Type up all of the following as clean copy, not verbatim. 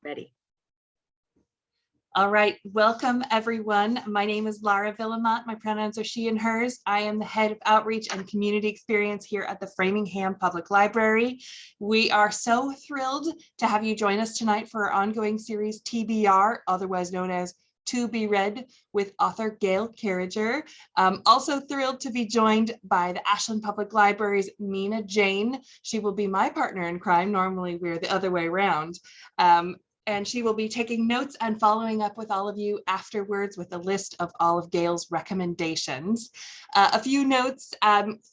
Ready. All right, welcome everyone. My name is Lara Villamont. My pronouns are she and hers. I am the head of outreach and community experience here at the Framingham Public Library. We are so thrilled to have you join us tonight for our ongoing series TBR, otherwise known as To Be Read, with author Gail Carriger. Also thrilled to be joined by the Ashland Public Library's Mina Jane. She will be my partner in crime. Normally we're the other way around. And she will be taking notes and following up with all of you afterwards with a list of all of Gail's recommendations. A few notes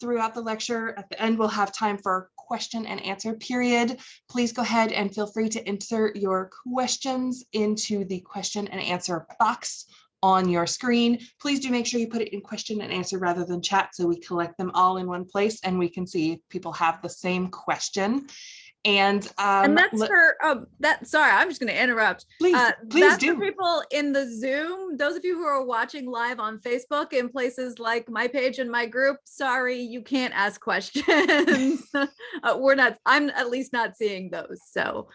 throughout the lecture. At the end, we'll have time for question and answer period. Please go ahead and feel free to insert your questions into the question and answer box on your screen. Please do make sure you put it in question and answer rather than chat, so we collect them all in one place and we can see if people have the same question. And that's for sorry, I'm just going to interrupt. Please that's do. For people in the Zoom, those of you who are watching live on Facebook in places like my page and my group, sorry, you can't ask questions. I'm at least not seeing those. So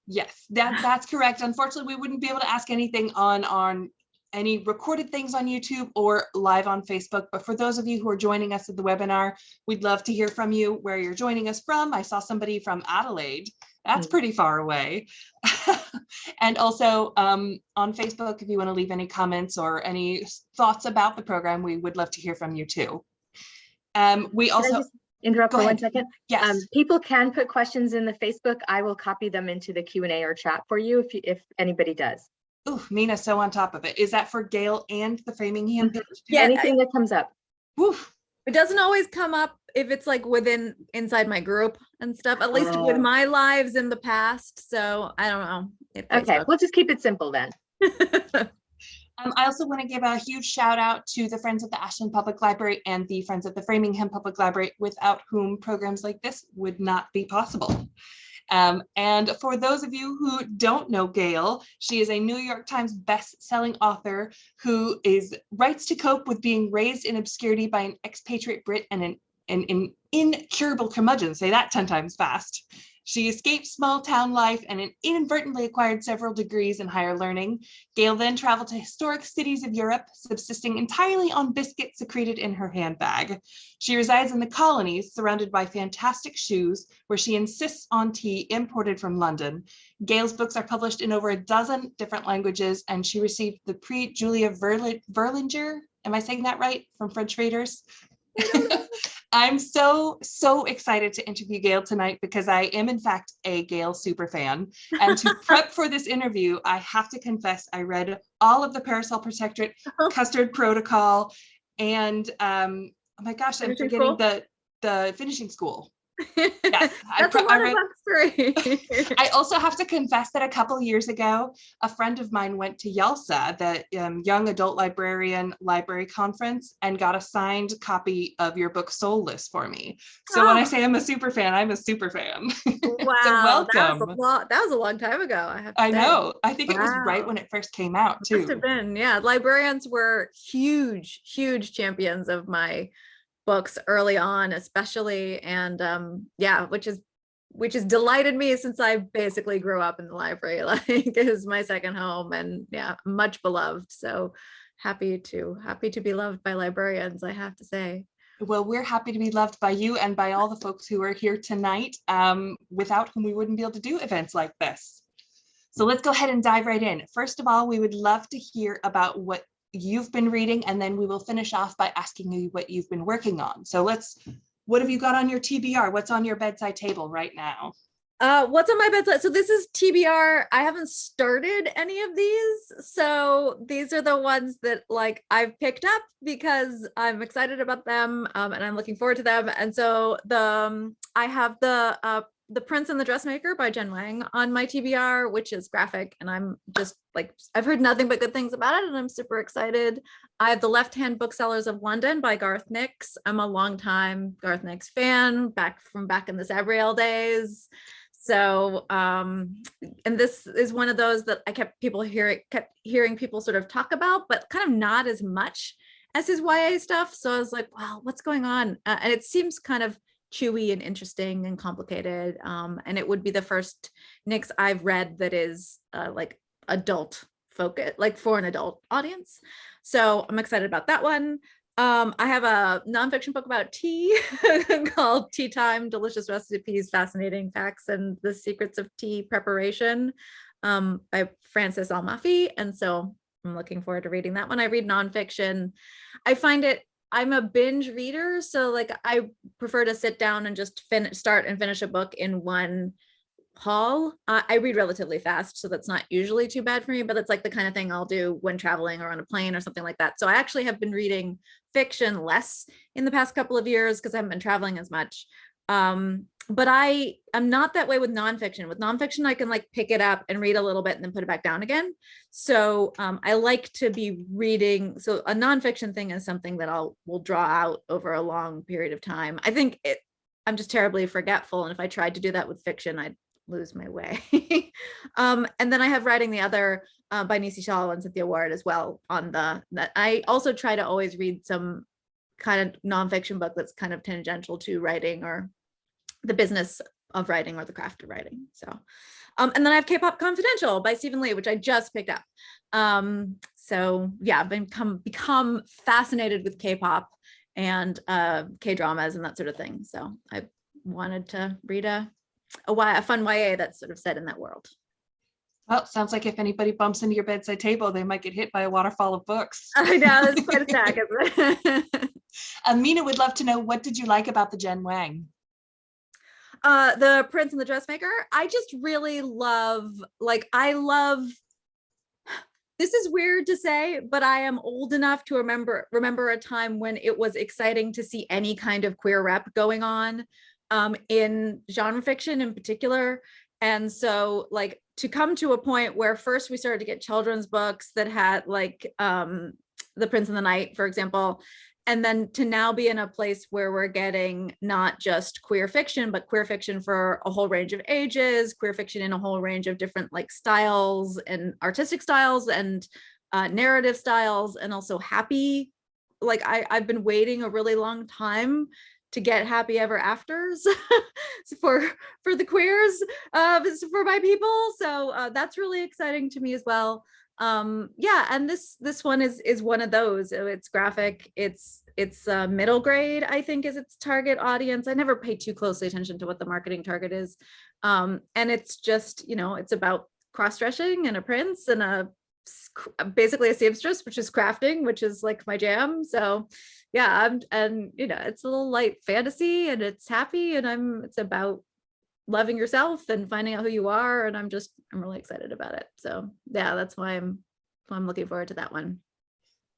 yes, that's correct. Unfortunately, we wouldn't be able to ask anything on any recorded things on YouTube or live on Facebook. But for those of you who are joining us at the webinar, we'd love to hear from you where you're joining us from. I saw somebody from Adelaide. That's pretty far away. And also on Facebook, if you want to leave any comments or any thoughts about the program, we would love to hear from you too. We also— Can I just interrupt for 1 second? Yes. People can put questions in the Facebook. I will copy them into the Q&A or chat for you if anybody does. Oh, Mina's so on top of it. Is that for Gail and the Framingham page? Yeah, anything that comes up. Woof. It doesn't always come up if it's like inside my group and stuff, at least with my lives in the past. So I don't know. Okay, we'll just keep it simple then. I also want to give a huge shout out to the Friends of the Ashland Public Library and the Friends of the Framingham Public Library, without whom programs like this would not be possible. And for those of you who don't know Gail, she is a New York Times best-selling author who writes to cope with being raised in obscurity by an expatriate Brit and an incurable curmudgeon. Say that 10 times fast. She escaped small town life and inadvertently acquired several degrees in higher learning. Gail then traveled to historic cities of Europe, subsisting entirely on biscuits secreted in her handbag. She resides in the Colonies, surrounded by fantastic shoes, where she insists on tea imported from London. Gail's books are published in over a dozen different languages, and she received the Prix Julia Verlanger, am I saying that right, from French readers? I'm so excited to interview Gail tonight because I am in fact a Gail superfan. And to prep for this interview, I have to confess I read all of the Parasol Protectorate, Custard Protocol, and oh my gosh, I'm forgetting the Finishing School. Yes, That's a lot of books to read. I also have to confess that a couple years ago, a friend of mine went to YALSA, the Young Adult Librarian Library Conference, and got a signed copy of your book Soulless for me. So when I say I'm a super fan, I'm a super fan. Wow, so welcome. That was a long time ago. I know. I think it was right when it first came out too. Must have been, yeah. Librarians were huge champions of my books early on, especially, and yeah, which has delighted me since I basically grew up in the library. Like, it is my second home, and yeah, much beloved. So happy to be loved by librarians, I have to say. Well, we're happy to be loved by you and by all the folks who are here tonight, without whom we wouldn't be able to do events like this. So let's go ahead and dive right in. First of all, we would love to hear about what you've been reading, and then we will finish off by asking you what you've been working on. So what have you got on your TBR? What's on your bedside table right now? What's on my bedside? So this is TBR. I haven't started any of these. So these are the ones that like I've picked up because I'm excited about them, and I'm looking forward to them. And so I have the Prince and the Dressmaker by Jen Wang on my TBR, which is graphic, and I'm just like, I've heard nothing but good things about it, and I'm super excited. I have the Left Hand Booksellers of London by Garth Nix. I'm a longtime Garth Nix fan, back in the Sabriel days. So, and this is one of those that I kept hearing people sort of talk about, but kind of not as much as his YA stuff. So I was like, wow, what's going on? And it seems kind of chewy and interesting and complicated. And it would be the first Nyx I've read that is like adult focus, like for an adult audience. So I'm excited about that one. I have a nonfiction book about tea called Tea Time, Delicious Recipes, Fascinating Facts, and the Secrets of Tea Preparation by Frances Almafi. And so I'm looking forward to reading that one. I read nonfiction. I find I'm a binge reader. So like I prefer to sit down and just start and finish a book in one haul. I read relatively fast, so that's not usually too bad for me, but it's like the kind of thing I'll do when traveling or on a plane or something like that. So I actually have been reading fiction less in the past couple of years because I haven't been traveling as much. But I'm not that way with nonfiction. With nonfiction, I can like pick it up and read a little bit and then put it back down again. So I like to be reading. So a nonfiction thing is something that will draw out over a long period of time. I think I'm just terribly forgetful. And if I tried to do that with fiction, I'd lose my way. And then I have Writing the Other by Nisi Shaw and Cynthia Ward as well on that. I also try to always read some kind of nonfiction book that's kind of tangential to writing or the business of writing or the craft of writing. So, and then I have K-Pop Confidential by Stephen Lee, which I just picked up. So yeah, I've become fascinated with K-pop and K-dramas and that sort of thing. So I wanted to read a fun YA that's sort of set in that world. Well, sounds like if anybody bumps into your bedside table, they might get hit by a waterfall of books. I know, that's quite a stack, isn't it? Mina would love to know, what did you like about the Jen Wang? The Prince and the Dressmaker. I just really love, this is weird to say, but I am old enough to remember a time when it was exciting to see any kind of queer rep going on in genre fiction in particular. And so like to come to a point where first we started to get children's books that had like The Prince and the Knight, for example, and then to now be in a place where we're getting not just queer fiction, but queer fiction for a whole range of ages, queer fiction in a whole range of different like styles and artistic styles and narrative styles, and also happy. Like I've been waiting a really long time to get happy ever afters for the queers, for my people. So that's really exciting to me as well. Yeah, and this one is one of those. It's graphic, it's middle grade, I think, is its target audience. I never pay too closely attention to what the marketing target is. And it's just, it's about cross-dressing and a prince and basically a seamstress, which is crafting, which is like my jam. So yeah, it's a little light fantasy and it's happy, and it's about loving yourself and finding out who you are, and I'm really excited about it. So yeah, that's why I'm looking forward to that one.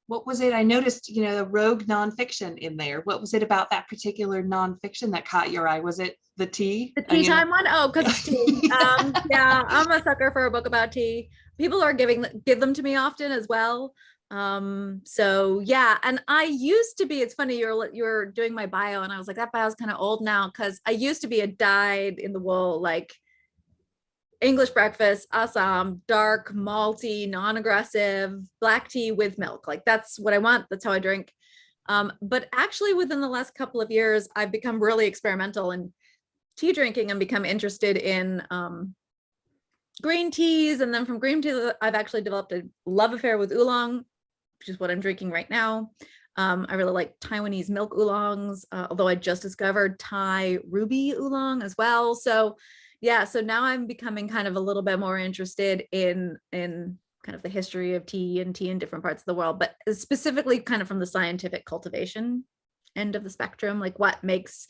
What was it? I noticed, the rogue nonfiction in there. What was it about that particular nonfiction that caught your eye? Was it the tea? The tea time one? Oh, because it's tea. Yeah, I'm a sucker for a book about tea. People are give them to me often as well. So yeah, and I used to be, it's funny, you're doing my bio and I was like, that bio's kind of old now, because I used to be a dyed in the wool, like English breakfast, Assam, dark, malty, non-aggressive, black tea with milk. Like that's what I want. That's how I drink. But actually within the last couple of years, I've become really experimental in tea drinking and become interested in green teas. And then from green tea, I've actually developed a love affair with oolong, which is what I'm drinking right now. I really like Taiwanese milk oolongs, although I just discovered Thai ruby oolong as well. So yeah, so now I'm becoming kind of a little bit more interested in kind of the history of tea and tea in different parts of the world, but specifically kind of from the scientific cultivation end of the spectrum, like what makes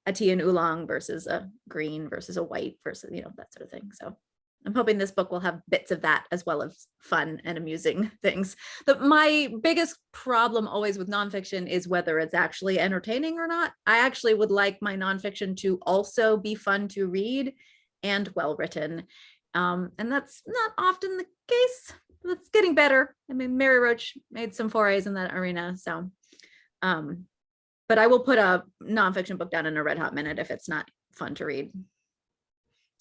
a tea and oolong versus a green versus a white versus, that sort of thing. So I'm hoping this book will have bits of that as well as fun and amusing things. But my biggest problem always with nonfiction is whether it's actually entertaining or not. I actually would like my nonfiction to also be fun to read and well written. And that's not often the case. It's getting better. I mean, Mary Roach made some forays in that arena. So, but I will put a nonfiction book down in a red hot minute if it's not fun to read.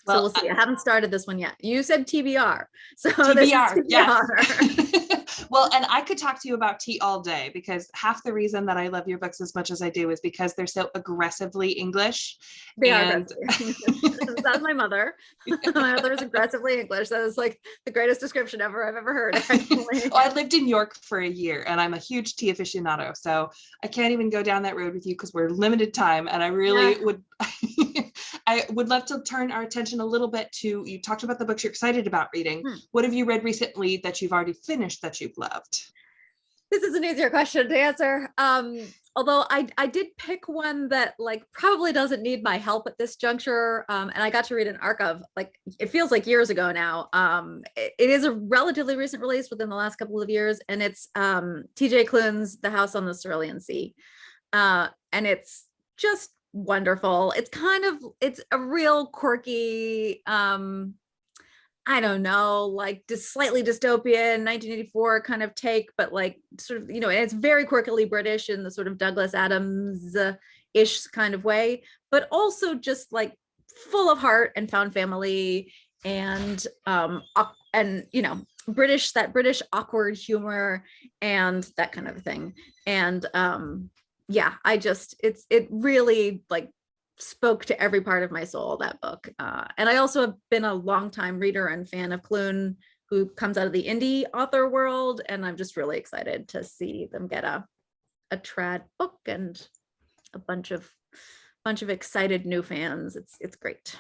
So Well, we'll see. I haven't started this one yet. You said TBR. So this is TBR, yes. TBR. Well, and I could talk to you about tea all day, because half the reason that I love your books as much as I do is because they're so aggressively English. They are And that's my mother. My mother is aggressively English. That is like the greatest description ever I've ever heard. Actually. I lived in York for a year, and I'm a huge tea aficionado, so I can't even go down that road with you because we're limited time, and I really would I would love to turn our attention a little bit to, you talked about the books you're excited about reading. What have you read recently that you've already finished that you've loved? This is an easier question to answer. Although I did pick one that like probably doesn't need my help at this juncture. And I got to read an arc of, like, it feels like years ago now. It is a relatively recent release within the last couple of years, and it's TJ Klune's The House on the Cerulean Sea. And it's just wonderful. It's a real quirky, I don't know, like just slightly dystopian 1984 kind of take, but like sort of, and it's very quirkily British in the sort of Douglas Adams-ish kind of way, but also just like full of heart and found family and British awkward humor and that kind of thing. And it really like spoke to every part of my soul, that book. And I also have been a longtime reader and fan of Clune, who comes out of the indie author world. And I'm just really excited to see them get a trad book and a bunch of excited new fans. It's great.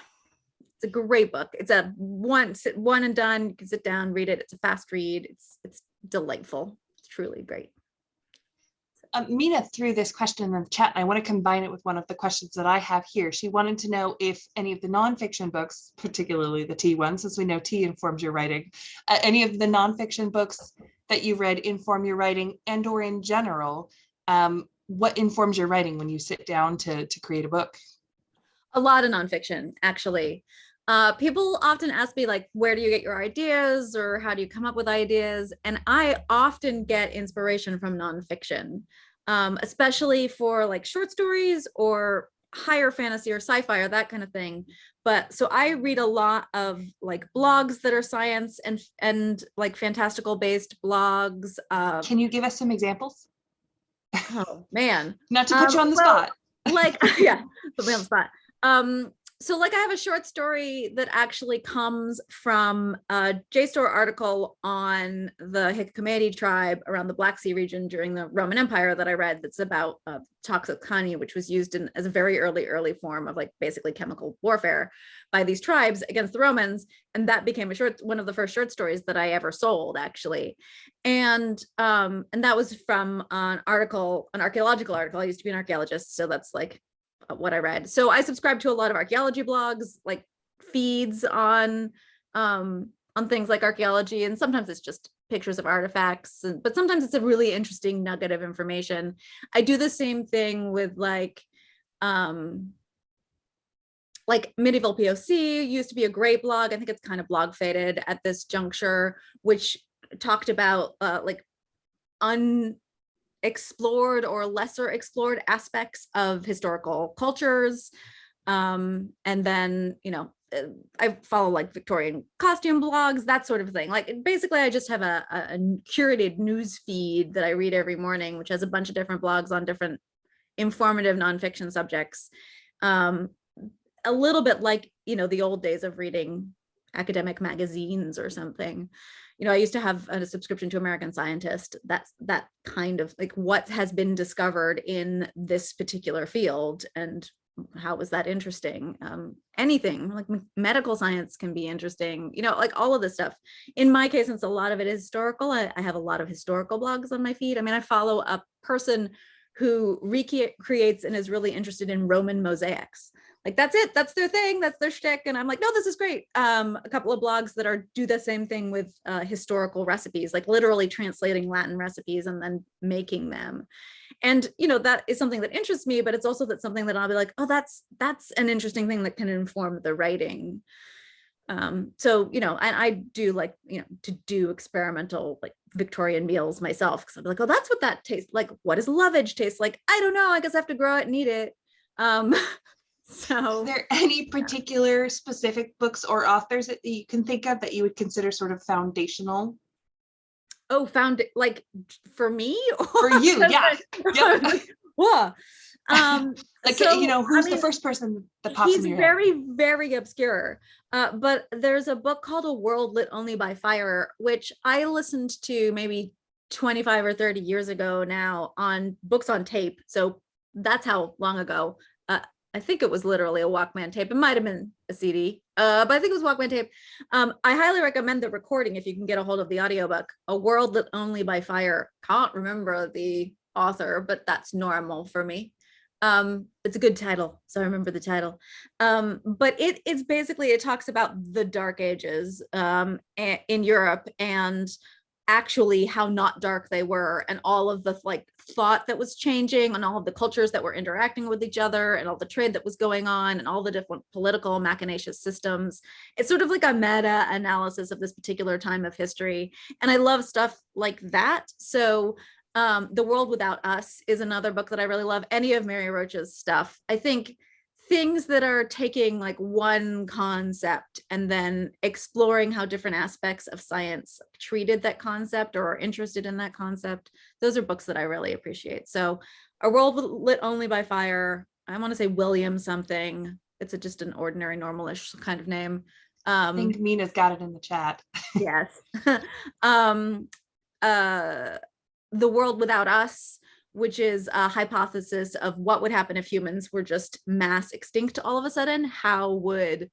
It's a great book. It's a one and done. You can sit down, read it. It's a fast read. It's delightful. It's truly great. Mina threw this question in the chat, and I want to combine it with one of the questions that I have here. She wanted to know if any of the nonfiction books, particularly the tea one, since we know tea informs your writing, any of the nonfiction books that you read inform your writing, and or in general, what informs your writing when you sit down to create a book? A lot of nonfiction, actually. People often ask me, like, where do you get your ideas, or how do you come up with ideas? And I often get inspiration from nonfiction, especially for like short stories or higher fantasy or sci-fi or that kind of thing. But so I read a lot of like blogs that are science and like fantastical based blogs. Can you give us some examples? Oh man. Not to put you on the spot. Like, yeah, put me on the spot. So like I have a short story that actually comes from a JSTOR article on the Hikakomedi tribe around the Black Sea region during the Roman Empire that I read, that's about toxic honey, which was used as a very early form of like basically chemical warfare by these tribes against the Romans. And that became one of the first short stories that I ever sold, actually. And that was from an archaeological article. I used to be an archaeologist, so that's like what I read. So I subscribe to a lot of archaeology blogs, like feeds on things like archaeology, and sometimes it's just pictures of artifacts, but sometimes it's a really interesting nugget of information. I do the same thing with like Medieval POC used to be a great blog. I think it's kind of blog faded at this juncture, which talked about like unexplored or lesser explored aspects of historical cultures. And then, I follow like Victorian costume blogs, that sort of thing. Like basically I just have a curated news feed that I read every morning, which has a bunch of different blogs on different informative nonfiction subjects. A little bit like, the old days of reading academic magazines or something. I used to have a subscription to American Scientist. That's that kind of like what has been discovered in this particular field and how was that interesting. Anything like medical science can be interesting, like all of this stuff. In my case, since a lot of it is historical, I have a lot of historical blogs on my feed. I mean, I follow a person who recreates and is really interested in Roman mosaics. Like that's it, that's their thing, that's their shtick. And I'm like, no, this is great. A couple of blogs that do the same thing with historical recipes, like literally translating Latin recipes and then making them. And, that is something that interests me, but it's also something that I'll be like, oh, that's an interesting thing that can inform the writing. So, and I do like, to do experimental like Victorian meals myself, because I'll be like, oh, that's what that tastes like. What does lovage taste like? I don't know. I guess I have to grow it and eat it. So Is there any particular specific books or authors that you can think of that you would consider sort of foundational? found it like for me For you, yeah. Yep. Whoa. Like, So, you know, who's I the mean, first person that pops he's in your head? very, very obscure. But there's a book called A World Lit Only by Fire, which I listened to maybe 25 or 30 years ago now on books on tape. So that's how long ago. I think it was literally a Walkman tape. It might have been a CD, but I think it was Walkman tape. I highly recommend the recording if you can get a hold of the audiobook. A World Lit Only by Fire. Can't remember the author, but that's normal for me. It's a good title, so I remember the title. But it's basically, it talks about the Dark Ages in Europe, and actually how not dark they were, and all of the like thought that was changing, and all of the cultures that were interacting with each other, and all the trade that was going on, and all the different political machinacious systems. It's sort of like a meta analysis of this particular time of history, and I love stuff like that. So The World Without Us is another book that I really love. Any of Mary Roach's stuff. I think things that are taking like one concept and then exploring how different aspects of science treated that concept or are interested in that concept. Those are books that I really appreciate. So A World Lit Only by Fire. I want to say William something. It's just an ordinary, normalish kind of name. I think Mina's got it in the chat. Yes. The World Without Us, which is a hypothesis of what would happen if humans were just mass extinct all of a sudden. How would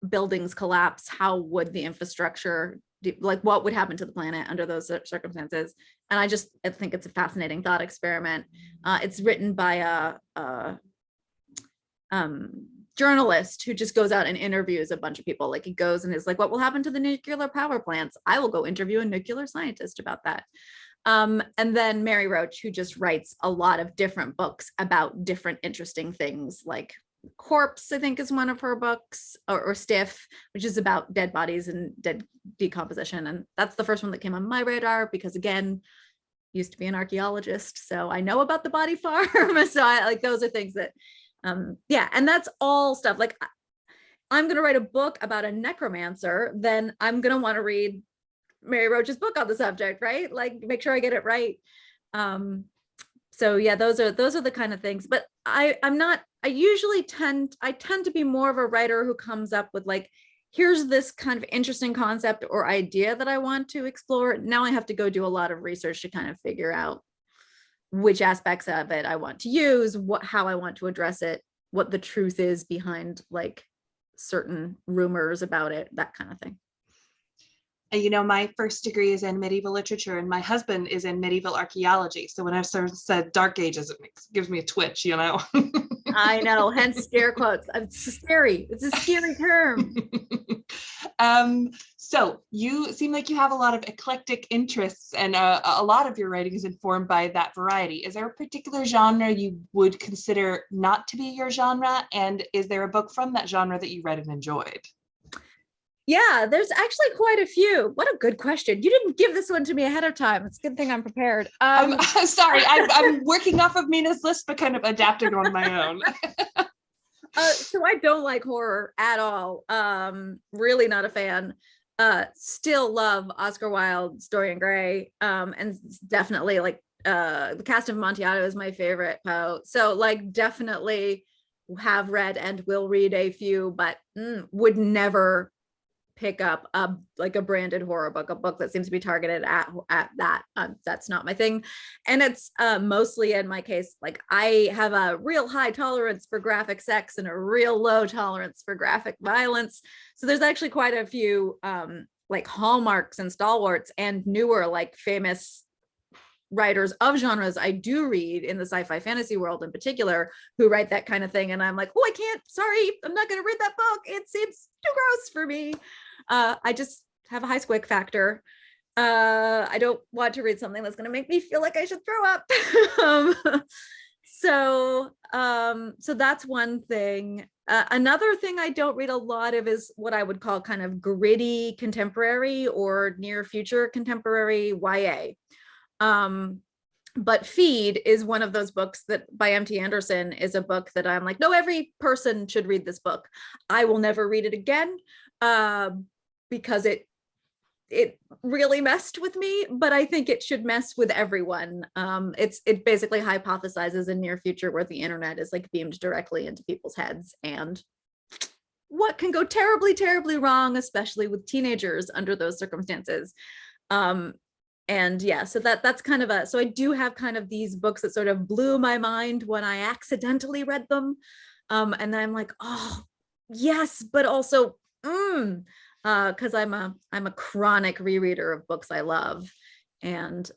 buildings collapse? How would the infrastructure, like what would happen to the planet under those circumstances? And I think it's a fascinating thought experiment. It's written by a journalist who just goes out and interviews a bunch of people. Like he goes and is like, what will happen to the nuclear power plants? I will go interview a nuclear scientist about that. And then Mary Roach, who just writes a lot of different books about different interesting things, like Corpse, I think is one of her books, or Stiff, which is about dead bodies and dead decomposition. And that's the first one that came on my radar because, again, used to be an archaeologist, so I know about the body farm. So I like, those are things that, yeah, and that's all stuff. Like, I'm going to write a book about a necromancer, then I'm going to want to read Mary Roach's book on the subject, right? Like, make sure I get it right. So yeah, those are the kind of things. But I usually tend to be more of a writer who comes up with like, here's this kind of interesting concept or idea that I want to explore. Now I have to go do a lot of research to kind of figure out which aspects of it I want to use, how I want to address it, what the truth is behind like certain rumors about it, that kind of thing. You know, my first degree is in medieval literature and my husband is in medieval archaeology. So when I said Dark Ages, it gives me a twitch, you know? I know, hence scare quotes. It's scary. It's a scary term. So you seem like you have a lot of eclectic interests and a lot of your writing is informed by that variety. Is there a particular genre you would consider not to be your genre? And is there a book from that genre that you read and enjoyed? Yeah, there's actually quite a few. What a good question. You didn't give this one to me ahead of time. It's a good thing I'm prepared. I'm sorry, I'm working off of Mina's list, but kind of adapting on my own. So I don't like horror at all. Really not a fan. Still love Oscar Wilde's Dorian Gray. And definitely like the Cast of Amontillado is my favorite Poe. So like definitely have read and will read a few, but would never pick up a branded horror book, a book that seems to be targeted at that. That's not my thing. And it's mostly, in my case, like I have a real high tolerance for graphic sex and a real low tolerance for graphic violence. So there's actually quite a few like hallmarks and stalwarts and newer like famous writers of genres I do read in the sci-fi fantasy world in particular who write that kind of thing. And I'm like, oh, I can't, sorry, I'm not going to read that book. It seems too gross for me. I just have a high squick factor. I don't want to read something that's going to make me feel like I should throw up. So that's one thing. Another thing I don't read a lot of is what I would call kind of gritty contemporary or near future contemporary YA. But Feed is one of those books that by M.T. Anderson is a book that I'm like, no, every person should read this book. I will never read it again because it really messed with me, but I think it should mess with everyone. It basically hypothesizes a near future where the internet is like beamed directly into people's heads, and what can go terribly, terribly wrong, especially with teenagers under those circumstances. And yeah, so that's kind of so I do have kind of these books that sort of blew my mind when I accidentally read them. And then I'm like, oh yes, but also, because I'm a chronic rereader of books I love, and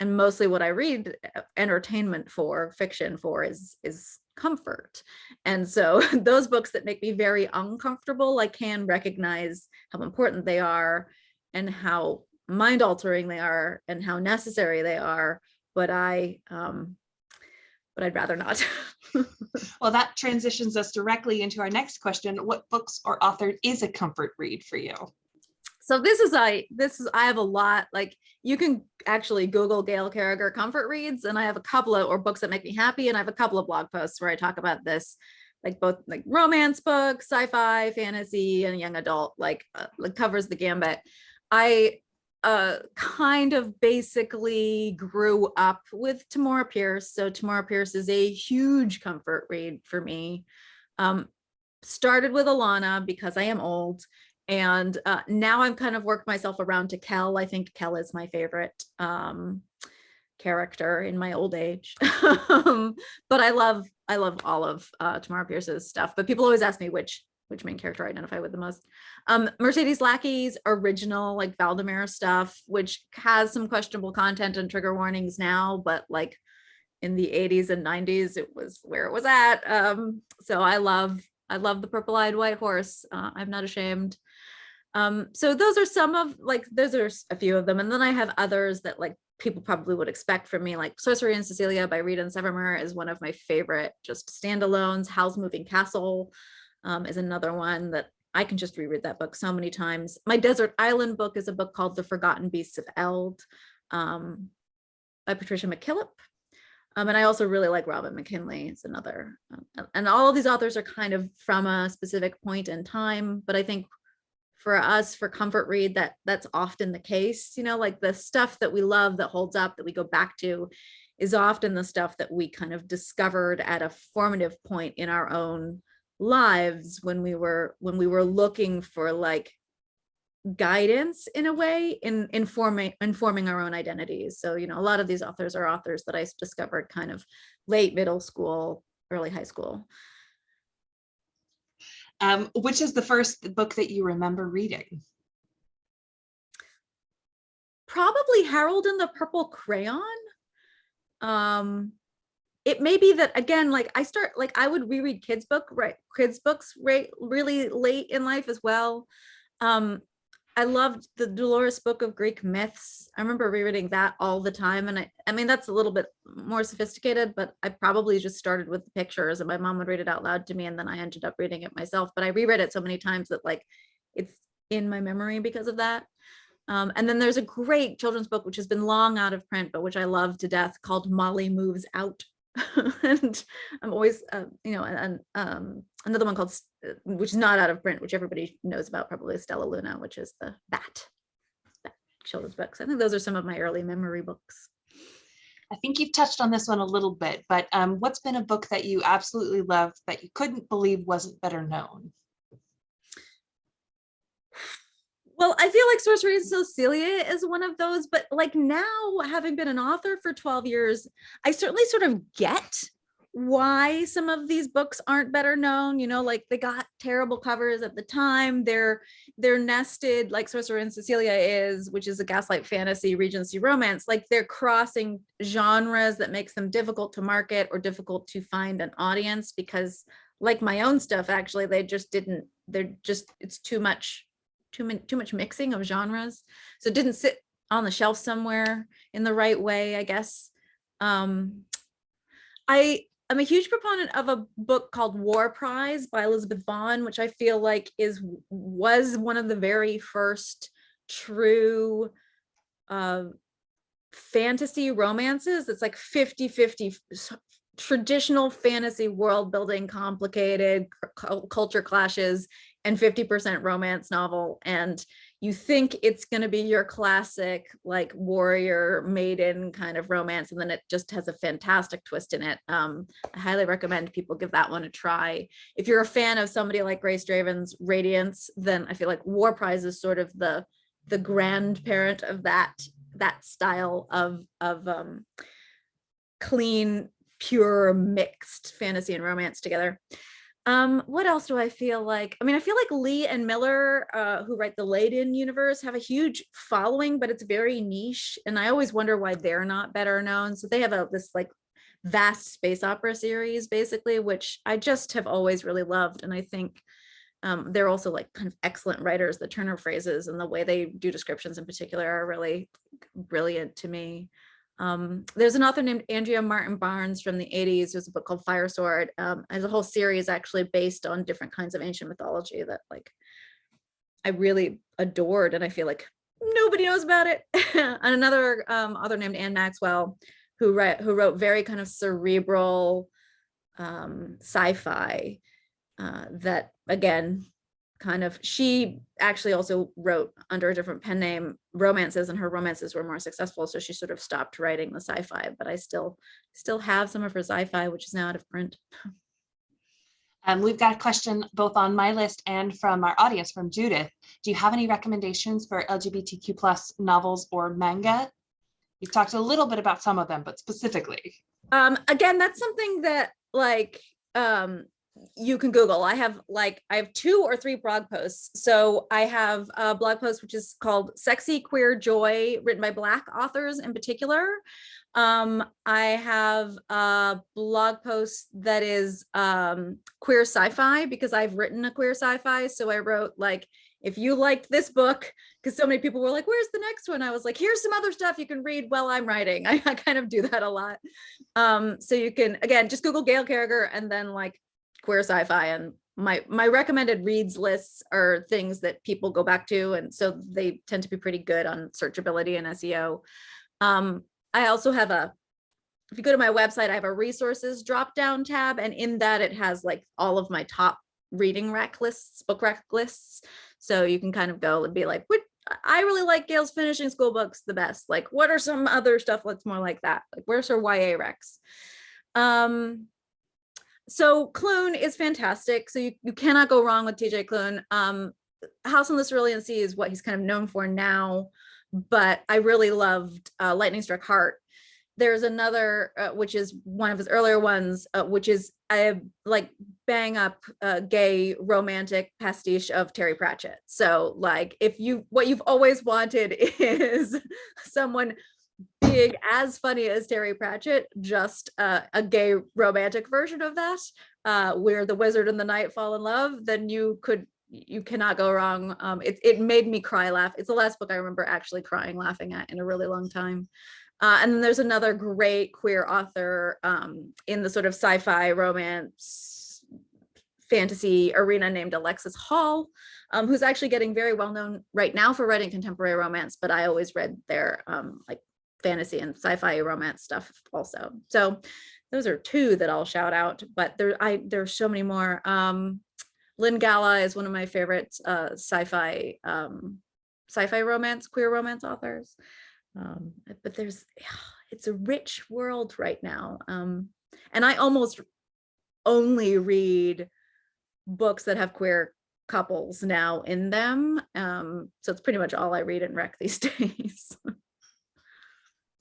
mostly what I read entertainment for, fiction for, is comfort. And so those books that make me very uncomfortable, I can recognize how important they are and how mind altering they are and how necessary they are, but I'd rather not. Well, that transitions us directly into our next question. What books or author is a comfort read for you? So I have a lot, like you can actually Google Gail Carriger comfort reads, and I have a couple of, or books that make me happy, and I have a couple of blog posts where I talk about this, like both like romance books, sci-fi, fantasy, and young adult, like covers the gambit. I kind of basically grew up with Tamora Pierce. So Tamora Pierce is a huge comfort read for me. Started with Alana because I am old, and now I'm kind of worked myself around to Kel. I think Kel is my favorite character in my old age. But I love all of Tamora Pierce's stuff, but people always ask me which main character I identify with the most. Mercedes Lackey's original, like Valdemar stuff, which has some questionable content and trigger warnings now, but like in the 80s and 90s, it was where it was at. So I love the Purple-Eyed White Horse. I'm not ashamed. So those are some of, like, those are a few of them. And then I have others that like people probably would expect from me, like Sorcery and Cecilia by Rita and Severmer is one of my favorite just standalones. Howl's Moving Castle is another one that I can just reread that book so many times. My Desert Island book is a book called The Forgotten Beasts of Eld by Patricia McKillip. And I also really like Robin McKinley. It's another, and all of these authors are kind of from a specific point in time, but I think for us, for comfort read, that's often the case, you know, like the stuff that we love that holds up, that we go back to, is often the stuff that we kind of discovered at a formative point in our own lives when we were looking for like guidance in a way in informing our own identities. So, you know, a lot of these authors are authors that I discovered kind of late middle school, early high school. Which is the first book that you remember reading? Probably Harold and the Purple Crayon. It may be that, again, like I would reread kids books really late in life as well. I loved the Dolores book of Greek myths. I remember rereading that all the time. And I mean, that's a little bit more sophisticated, but I probably just started with the pictures and my mom would read it out loud to me. And then I ended up reading it myself, but I reread it so many times that like, it's in my memory because of that. And then there's a great children's book, which has been long out of print, but which I love to death, called Molly Moves Out. And I'm always, you know, and another one called, which is not out of print, which everybody knows about, probably Stella Luna, which is the Bat children's books. I think those are some of my early memory books. I think you've touched on this one a little bit, but what's been a book that you absolutely loved that you couldn't believe wasn't better known? Well, I feel like Sorcery and Cecilia is one of those, but like now, having been an author for 12 years, I certainly sort of get why some of these books aren't better known. You know, like they got terrible covers at the time. They're nested, like Sorcery and Cecilia is, which is a gaslight fantasy Regency romance. Like they're crossing genres that makes them difficult to market or difficult to find an audience, because like my own stuff, actually, it's too much mixing of genres, so it didn't sit on the shelf somewhere in the right way, I guess. I'm a huge proponent of a book called War Prize by Elizabeth Vaughan, which I feel like was one of the very first true fantasy romances. It's like 50-50 traditional fantasy world building, complicated culture clashes, and 50% romance novel. And you think it's going to be your classic like warrior maiden kind of romance, and then it just has a fantastic twist in it. I highly recommend people give that one a try. If you're a fan of somebody like Grace Draven's Radiance, then I feel like War Prize is sort of the grandparent of that style of clean, pure, mixed fantasy and romance together. What else do I feel like? I mean, I feel like Lee and Miller, who write the Laden universe, have a huge following, but it's very niche. And I always wonder why they're not better known. So they have this like vast space opera series, basically, which I just have always really loved. And I think they're also like kind of excellent writers. The turn of phrases and the way they do descriptions in particular are really brilliant to me. There's an author named Andrea Martin Barnes from the 80s. There's a book called Fire Sword. There's a whole series actually based on different kinds of ancient mythology that like I really adored, and I feel like nobody knows about it. And another author named Anne Maxwell, who wrote very kind of cerebral sci-fi that again kind of, she actually also wrote under a different pen name romances, and her romances were more successful, so she sort of stopped writing the sci-fi, but I still have some of her sci-fi, which is now out of print. We've got a question both on my list and from our audience, from Judith. Do you have any recommendations for LGBTQ plus novels or manga? You've talked a little bit about some of them, but specifically. Again, that's something that like you can Google. I have 2 or 3 blog posts. So I have a blog post which is called Sexy Queer Joy, written by Black authors in particular. I have a blog post that is queer sci-fi, because I've written a queer sci-fi. So I wrote like, if you liked this book, because so many people were like, where's the next one? I was like, here's some other stuff you can read while I'm writing. I kind of do that a lot. So you can, again, just Google Gail Carriger and then like queer sci-fi, and my recommended reads lists are things that people go back to, and so they tend to be pretty good on searchability and SEO. I also have if you go to my website, I have a resources drop down tab, and in that it has like all of my top reading rack lists, book rack lists. So you can kind of go and be like, I really like Gail's finishing school books the best. Like, what are some other stuff that's more like that? Like, where's her YA recs? So Clune is fantastic. So you cannot go wrong with TJ Clune. House on the Cerulean Sea is what he's kind of known for now, but I really loved Lightning Struck Heart. There's another, which is one of his earlier ones, which is a like bang up gay romantic pastiche of Terry Pratchett. So like, what you've always wanted is someone being as funny as Terry Pratchett, just a gay romantic version of that, where the wizard and the knight fall in love, then you cannot go wrong. It made me cry, laugh. It's the last book I remember actually crying, laughing at in a really long time. And then there's another great queer author in the sort of sci-fi romance fantasy arena named Alexis Hall, who's actually getting very well known right now for writing contemporary romance, but I always read their like fantasy and sci-fi romance stuff also. So those are 2 that I'll shout out, but there's so many more. Lynn Gala is one of my favorite sci-fi romance, queer romance authors. But it's a rich world right now. And I almost only read books that have queer couples now in them. So it's pretty much all I read in rec these days.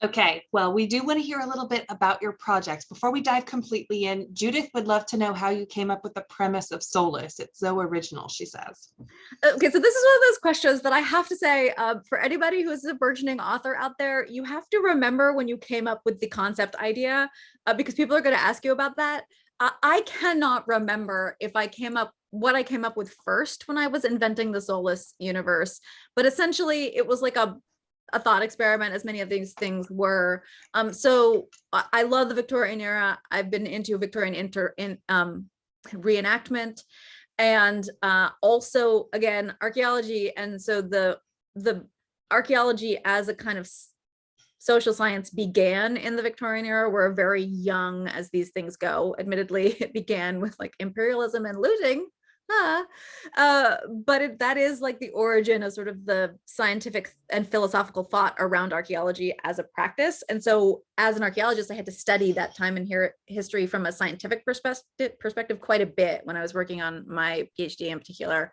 Okay, well, we do want to hear a little bit about your projects. Before we dive completely in, Judith would love to know how you came up with the premise of Soulless. It's so original, she says. Okay, so this is one of those questions that I have to say, for anybody who's a burgeoning author out there, you have to remember when you came up with the concept idea, because people are going to ask you about that. I cannot remember what I came up with first when I was inventing the Soulless universe, but essentially it was like a thought experiment, as many of these things were. So I love the Victorian era. I've been into Victorian reenactment, and also again archaeology. And so the archaeology as a kind of social science began in the Victorian era. We're very young as these things go. Admittedly, it began with like imperialism and looting. But that is like the origin of sort of the scientific and philosophical thought around archaeology as a practice. And so as an archaeologist, I had to study that time in history from a scientific perspective quite a bit when I was working on my PhD in particular.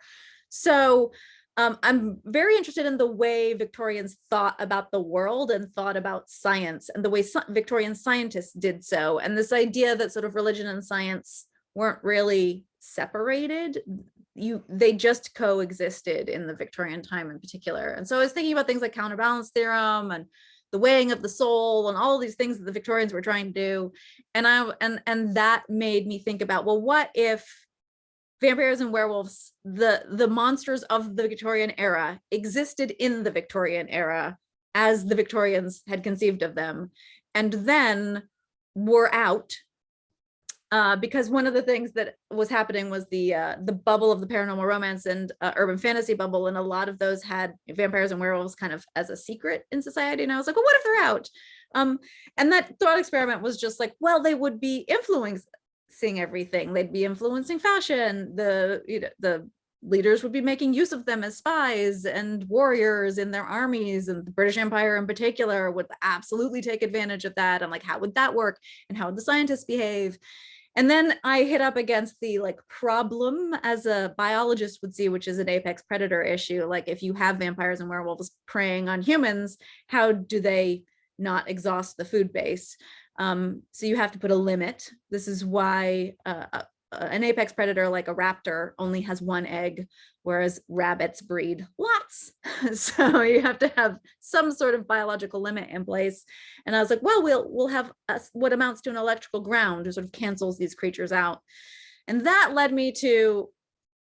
So I'm very interested in the way Victorians thought about the world and thought about science and the way Victorian scientists did so. And this idea that sort of religion and science weren't really separated. They just coexisted in the Victorian time in particular. And so I was thinking about things like counterbalance theorem and the weighing of the soul and all these things that the Victorians were trying to do. And that made me think about, well, what if vampires and werewolves, the monsters of the Victorian era, existed in the Victorian era as the Victorians had conceived of them, and then were out, because one of the things that was happening was the bubble of the paranormal romance and urban fantasy bubble, and a lot of those had vampires and werewolves kind of as a secret in society. And I was like, well, what if they're out? And that thought experiment was just like, well, they would be influencing everything. They'd be influencing fashion. The leaders would be making use of them as spies and warriors in their armies, and the British Empire in particular would absolutely take advantage of that. And like, how would that work? And how would the scientists behave? And then I hit up against the like problem, as a biologist would see, which is an apex predator issue. Like, if you have vampires and werewolves preying on humans, how do they not exhaust the food base? So you have to put a limit. This is why an apex predator like a raptor only has one egg, whereas rabbits breed lots. So you have to have some sort of biological limit in place. And I was like, well, we'll have what amounts to an electrical ground, or sort of cancels these creatures out. And that led me to,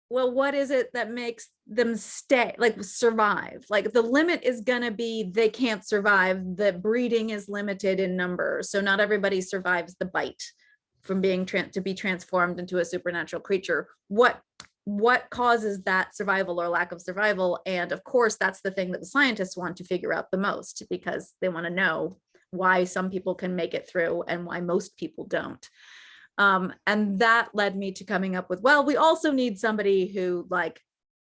well, what is it that makes them survive? Like, the limit is gonna be they can't survive. The breeding is limited in numbers, so not everybody survives the bite from being to be transformed into a supernatural creature. What causes that survival or lack of survival? And of course, that's the thing that the scientists want to figure out the most, because they want to know why some people can make it through and why most people don't. And that led me to coming up with, well, we also need somebody who like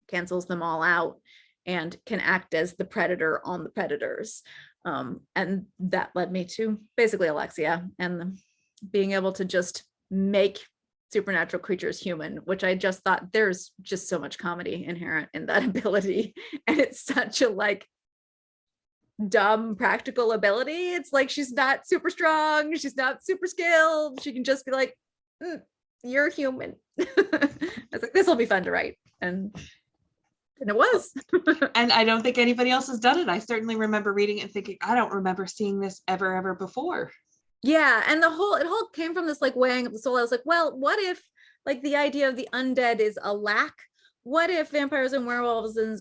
cancels them all out and can act as the predator on the predators. And that led me to basically Alexia and being able to just make supernatural creatures human, which I just thought there's just so much comedy inherent in that ability. And it's such a like dumb practical ability. It's like, she's not super strong, she's not super skilled, she can just be like, you're human. I was like, this will be fun to write. And it was. And I don't think anybody else has done it. I certainly remember reading it and thinking, I don't remember seeing this ever before. Yeah, and it all came from this like weighing of the soul. I was like, well, what if like the idea of the undead is a lack? What if vampires and werewolves and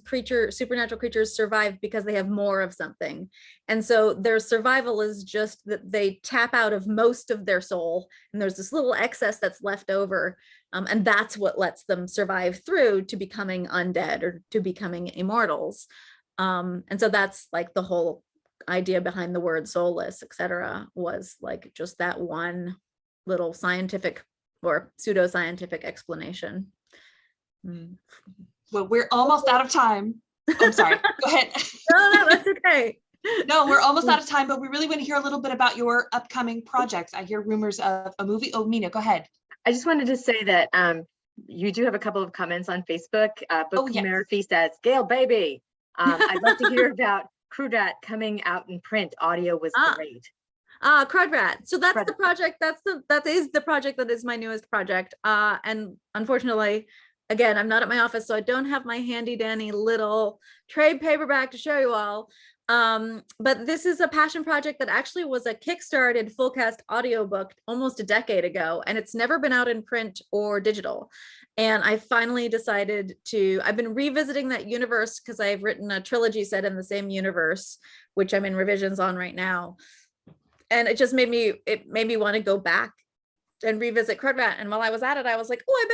supernatural creatures survive because they have more of something? And so their survival is just that they tap out of most of their soul, and there's this little excess that's left over. And that's what lets them survive through to becoming undead or to becoming immortals. And so that's like the whole idea behind the word soulless, etc., was like just that one little scientific or pseudoscientific explanation. Well, we're almost out of time. I'm sorry. Go ahead. No, that's okay. No, we're almost out of time, but we really want to hear a little bit about your upcoming projects. I hear rumors of a movie. Oh, Mina, go ahead. I just wanted to say that you do have a couple of comments on Facebook. Book Murphy says, Gail, baby. I'd love to hear about Crudrat coming out in print. Audio was great. Crudrat. So that's the project. That is the project that is my newest project. And unfortunately, again, I'm not at my office, so I don't have my handy dandy little trade paperback to show you all. But this is a passion project that actually was a Kickstarted full cast audiobook almost a decade ago, and it's never been out in print or digital. And I finally decided I've been revisiting that universe because I've written a trilogy set in the same universe, which I'm in revisions on right now. And it just made me want to go back and revisit Crudrat. And while I was at it, I was like, oh,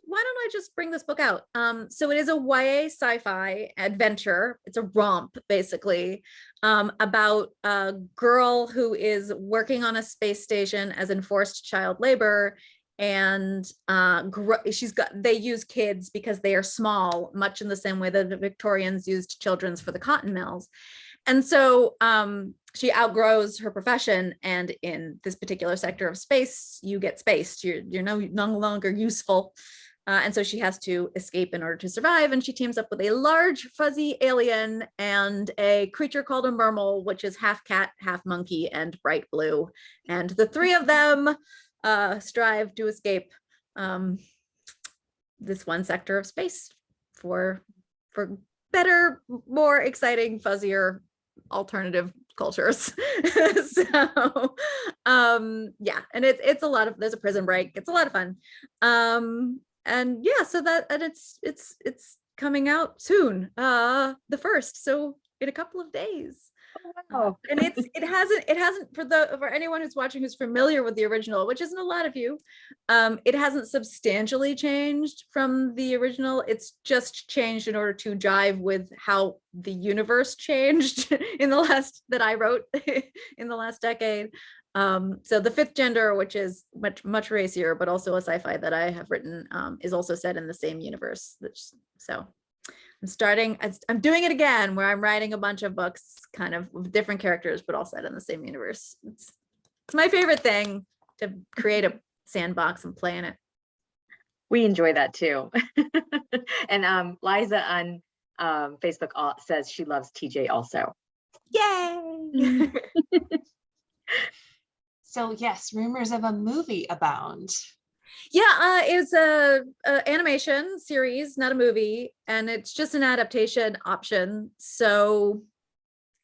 why don't I just bring this book out? So it is a YA sci-fi adventure. It's a romp, basically, about a girl who is working on a space station as enforced child labor. And they use kids because they are small, much in the same way that the Victorians used children's for the cotton mills. And so she outgrows her profession, and in this particular sector of space, you get spaced. You're no longer useful, and so she has to escape in order to survive. And she teams up with a large fuzzy alien and a creature called a mermal, which is half cat, half monkey, and bright blue. And the three of them strive to escape this one sector of space for better, more exciting, fuzzier alternative cultures. So yeah, and it's a lot of, there's a prison break, it's a lot of fun. And yeah, so it's coming out soon, the 1st, so in a couple of days. Wow. And it hasn't for anyone who's watching who's familiar with the original, which isn't a lot of you, it hasn't substantially changed from the original. It's just changed in order to jive with how the universe changed in the last that I wrote in the last decade. So the 5th gender, which is much racier, but also a sci-fi that I have written, is also set in the same universe. So I'm doing it again, where I'm writing a bunch of books kind of with different characters, but all set in the same universe. It's my favorite thing, to create a sandbox and play in it. We enjoy that too. And Liza on Facebook says she loves TJ also. Yay! So yes, rumors of a movie abound. Yeah, it's a animation series, not a movie, and it's just an adaptation option. So,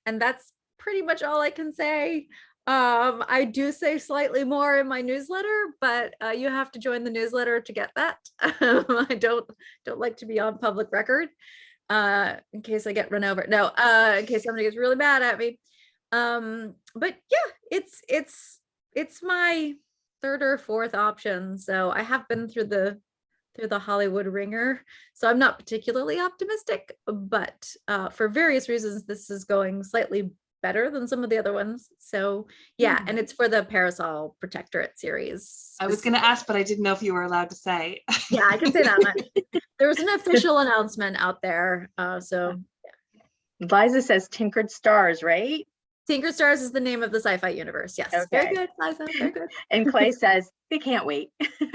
and that's pretty much all I can say. I do say slightly more in my newsletter, but you have to join the newsletter to get that. I don't like to be on public record in case I get run over. No, in case somebody gets really mad at me. But yeah, it's my 3rd or 4th option. So I have been through the Hollywood ringer. So I'm not particularly optimistic, but for various reasons, this is going slightly better than some of the other ones. So yeah, and it's for the Parasol Protectorate series. I was going to ask, but I didn't know if you were allowed to say. Yeah, I can say that much. There was an official announcement out there. So yeah. Liza says Tinkered Stars, right? Tinkered Stars is the name of the sci-fi universe. Yes. Okay. Very good, Liza. Very good. And Clay says they can't wait. Yay!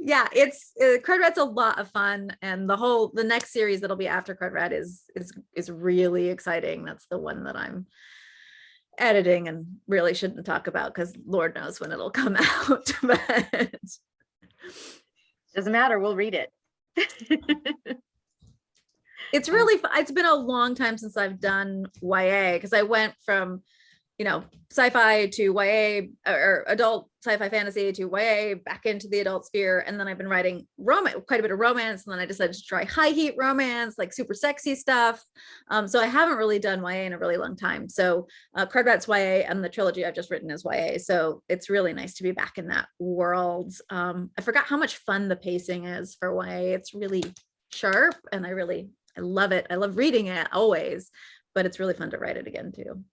Yeah, it's Crudrat's a lot of fun, and the next series that'll be after Crudrat is really exciting. That's the one that I'm editing and really shouldn't talk about because Lord knows when it'll come out. But doesn't matter, we'll read it. It's really fun. It's been a long time since I've done YA, because I went from, sci-fi to YA, or adult sci-fi fantasy to YA, back into the adult sphere. And then I've been writing quite a bit of romance. And then I decided to try high heat romance, like super sexy stuff. So I haven't really done YA in a really long time. So Crudrat's YA, and the trilogy I've just written is YA. So it's really nice to be back in that world. I forgot how much fun the pacing is for YA. It's really sharp, and I love it. I love reading it always, but it's really fun to write it again too.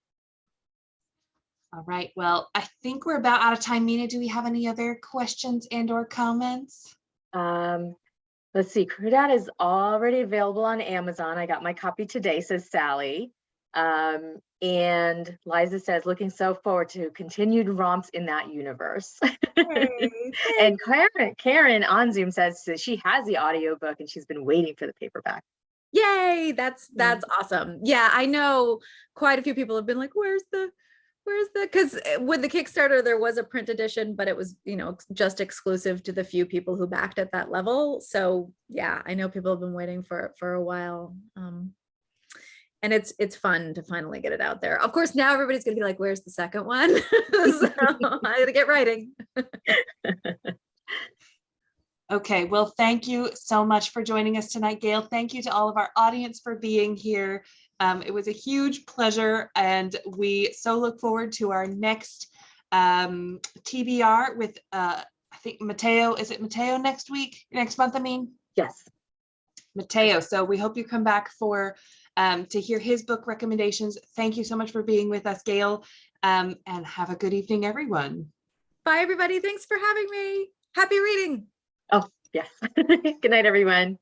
All right. Well, I think we're about out of time. Mina, do we have any other questions and or comments? Let's see. Crudrat is already available on Amazon. I got my copy today, says Sally. And Liza says, looking so forward to continued romps in that universe. And Karen on Zoom says she has the audiobook and she's been waiting for the paperback. Yay, that's awesome. Yeah, I know quite a few people have been like, where's the, because with the Kickstarter, there was a print edition, but it was, just exclusive to the few people who backed at that level. So yeah, I know people have been waiting for a while. And it's fun to finally get it out there. Of course, now everybody's gonna be like, where's the second one? So I gotta get writing. Okay, well, thank you so much for joining us tonight, Gail. Thank you to all of our audience for being here. It was a huge pleasure, and we so look forward to our next TBR with I think Mateo. Is it Mateo next month? I mean, Yes. Mateo. So we hope you come back for to hear his book recommendations. Thank you so much for being with us, Gail, and have a good evening, everyone. Bye, everybody. Thanks for having me. Happy reading. Oh, yes. Good night, everyone.